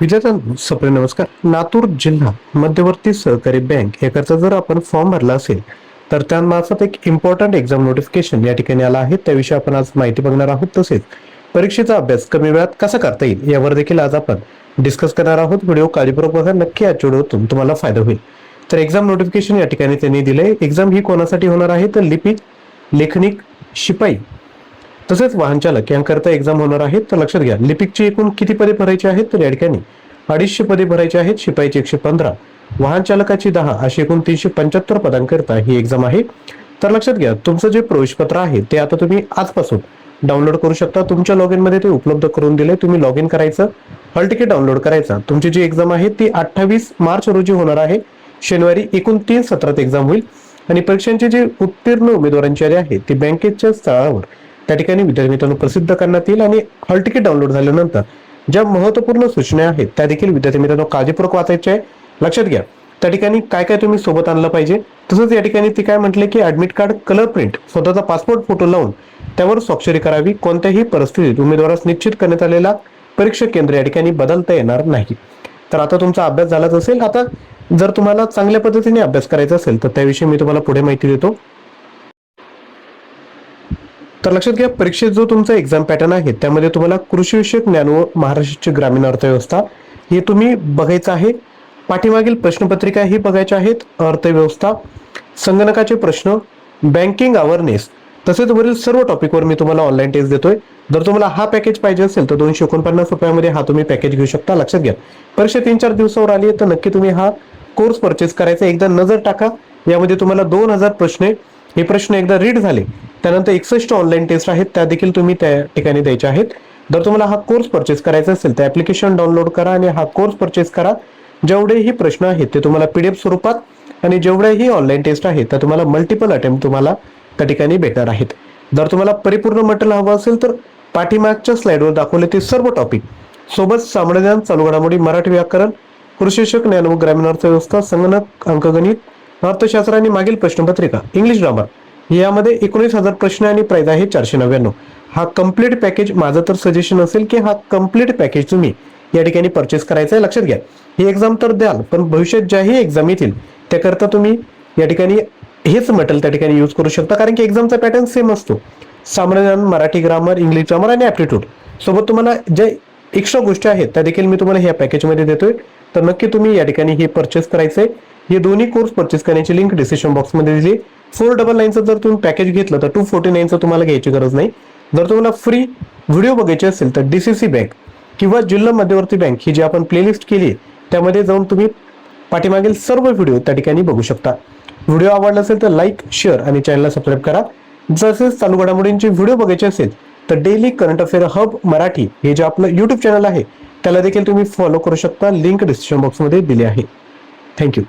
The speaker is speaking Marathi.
विद्यार्थ्यांनो सप्रे नमस्कार. लातूर जिल्हा मध्यवर्ती सहकारी बँक याकरता जर आपण फॉर्म भरला असेल तर त्यामार्फत एक इम्पॉर्टंट एक्झाम नोटिफिकेशन या ठिकाणी आला आहे. त्याविषयी आपण आज माहिती बघणार आहोत. तसेच परीक्षेचा अभ्यास कमी वेळात कसा करता येईल यावर देखील आज आपण डिस्कस करणार आहोत. व्हिडिओ काळजीपूर्वक बघा, नक्की आजच्या व्हिडिओतून तुम्हाला फायदा होईल. तर एक्झाम नोटिफिकेशन या ठिकाणी त्यांनी दिलंय. एक्झाम ही कोणासाठी होणार आहे तर लिपिक, लेखनिक, शिपाई तसेच वाहन चालक यांकरता एक्झाम होणार आहे. तर लक्षात घ्या, लिपिकची एकूण किती पदे भरायची आहेत तर या ठिकाणी 250 पदे भरायची आहेत. शिपाईची 115, वाहन चालकाची 10 अशी एकूण 375 पदांकरता ही एक्झाम आहे. तर लक्षात घ्या, तुमचं जे प्रवेशपत्र आहे ते आता तुम्ही आजपासून डाउनलोड करू शकता. तुमच्या लॉग इन मध्ये ते उपलब्ध करून दिले. तुम्ही लॉग इन करायचं, हॉल तिकीट डाउनलोड करायचा. तुमची जी एक्झाम आहे ती 28 मार्च रोजी होणार आहे, शनिवारी. एकूण 3 सत्रात एक्झाम होईल आणि परीक्षांची जी उत्तीर्ण उमेदवारांची यादी आहे ती बँकेच्या स्थळावर त्या ठिकाणी विद्यार्थी मित्रांनो प्रसिद्ध करण्यात येईल. आणि हॉल तिकीट डाउनलोड झाल्यानंतर ज्या महत्त्वपूर्ण सूचना आहेत त्या देखील विद्यार्थी मित्रांनो काळजीपूर्वक वाचायच्या आहे. लक्षात घ्या, त्या ठिकाणी काय काय तुम्ही सोबत आणलं पाहिजे. तसंच या ठिकाणी ती काय म्हटले की ऍडमिट कार्ड कलर प्रिंट, स्वतःचा पासपोर्ट फोटो लावून त्यावर स्वाक्षरी करावी. कोणत्याही परिस्थितीत उमेदवारास निश्चित करण्यात आलेला परीक्षा केंद्र या ठिकाणी बदलता येणार नाही. तर आता तुमचा अभ्यास झालाच असेल. आता जर तुम्हाला चांगल्या पद्धतीने अभ्यास करायचा असेल तर त्याविषयी मी तुम्हाला पुढे माहिती देतो. तर लक्षात घ्या, परीक्षेत जो तुमचा एक्झाम पॅटर्न आहे त्यामध्ये तुम्हाला कृषीविषयक ज्ञान व महाराष्ट्राची ग्रामीण अर्थव्यवस्था हे तुम्ही बघायचं आहे. पाठीमागील प्रश्नपत्रिका ही बघायच्या आहेत. अर्थव्यवस्था, संगणकाचे प्रश्न, बँकिंग अवेअरनेस तसेच वरील सर्व टॉपिकवर मी तुम्हाला ऑनलाईन टेस्ट देतोय. जर तुम्हाला हा पॅकेज पाहिजे असेल तर 249 रुपयामध्ये हा तुम्ही पॅकेज घेऊ शकता. लक्षात घ्या, परीक्षा 3-4 दिवसावर आली आहे तर नक्की तुम्ही हा कोर्स परचेस करायचा. एकदा नजर टाका, यामध्ये तुम्हाला 2000 प्रश्न आहे. हे प्रश्न एकदा रीड झाले त्यानंतर 61 ऑनलाईन टेस्ट आहेत, त्या देखील तुम्ही त्या ठिकाणी द्यायच्या आहेत. जर तुम्हाला हा कोर्स परचेस करायचा असेल तर ऍप्लिकेशन डाउनलोड करा आणि हा कोर्स परचेस करा. जेवढेही प्रश्न आहेत ते तुम्हाला पीडीएफ स्वरूपात आणि जेवढेही ऑनलाईन टेस्ट आहेत त्या तुम्हाला मल्टिपल अटेम्प्ट तुम्हाला त्या ठिकाणी भेटणार आहेत. जर तुम्हाला परिपूर्ण मटेरियल हवं असेल तर पाठीमागच्या स्लाइडवर दाखवले ते सर्व टॉपिक सोबत सामान्य ज्ञान, चालू घडामोडी, मराठी व्याकरण, कृषीविषयक ज्ञान व ग्रामीण अर्थव्यवस्था, संगणक, अंकगणित, अर्थशास्त्र आणि मागील प्रश्नपत्रिका, इंग्लिश ग्रामर यामध्ये 19,000 प्रश्न आणि प्राइस आहे 499. हा कम्प्लीट पॅकेज माझं तर सजेशन असेल की हा कम्प्लीट पॅकेज तुम्ही या ठिकाणी परचेस करायचं आहे. लक्षात घ्या, ही एक्झाम तर द्याल पण भविष्यात ज्याही एक्झाम येतील त्याकरता तुम्ही या ठिकाणी हेच मटेरियल त्या ठिकाणी यूज करू शकता. कारण की एक्झामचा पॅटर्न सेम असतो. सामान्य ज्ञान, मराठी ग्रामर, इंग्लिश ग्रामर आणि ऍप्टिट्यूड सोबत तुम्हाला ज्या एक्स्ट्रा गोष्टी आहेत त्या देखील मी तुम्हाला ह्या पॅकेजमध्ये देतोय. तर नक्की तुम्ही या ठिकाणी हे परचेस करायचंय. हे दोन्ही कोर्स परचेस करण्याची लिंक डिस्क्रिप्शन बॉक्समध्ये दिली. 499चं जर तुम्ही पॅकेज घेतलं तर 249चं तुम्हाला घ्यायची गरज नाही. जर तुम्हाला फ्री व्हिडिओ बघायचे असेल तर डीसीसी बँक किंवा जिल्हा मध्यवर्ती बँक ही जी आपण प्लेलिस्ट केली आहे त्यामध्ये जाऊन तुम्ही पाठीमागील सर्व व्हिडिओ त्या ठिकाणी बघू शकता. व्हिडिओ आवडला असेल तर लाईक, शेअर आणि चॅनलला सबस्क्राईब करा. जसेच चालू घडामोडींची व्हिडिओ बघायचे असेल तर daily current affair hub Marathi हे जे आपलं YouTube चॅनल आहे त्याला देखील तुम्ही फॉलो करू शकता. लिंक डिस्क्रिप्शन बॉक्समध्ये दिली आहे. थँक्यू.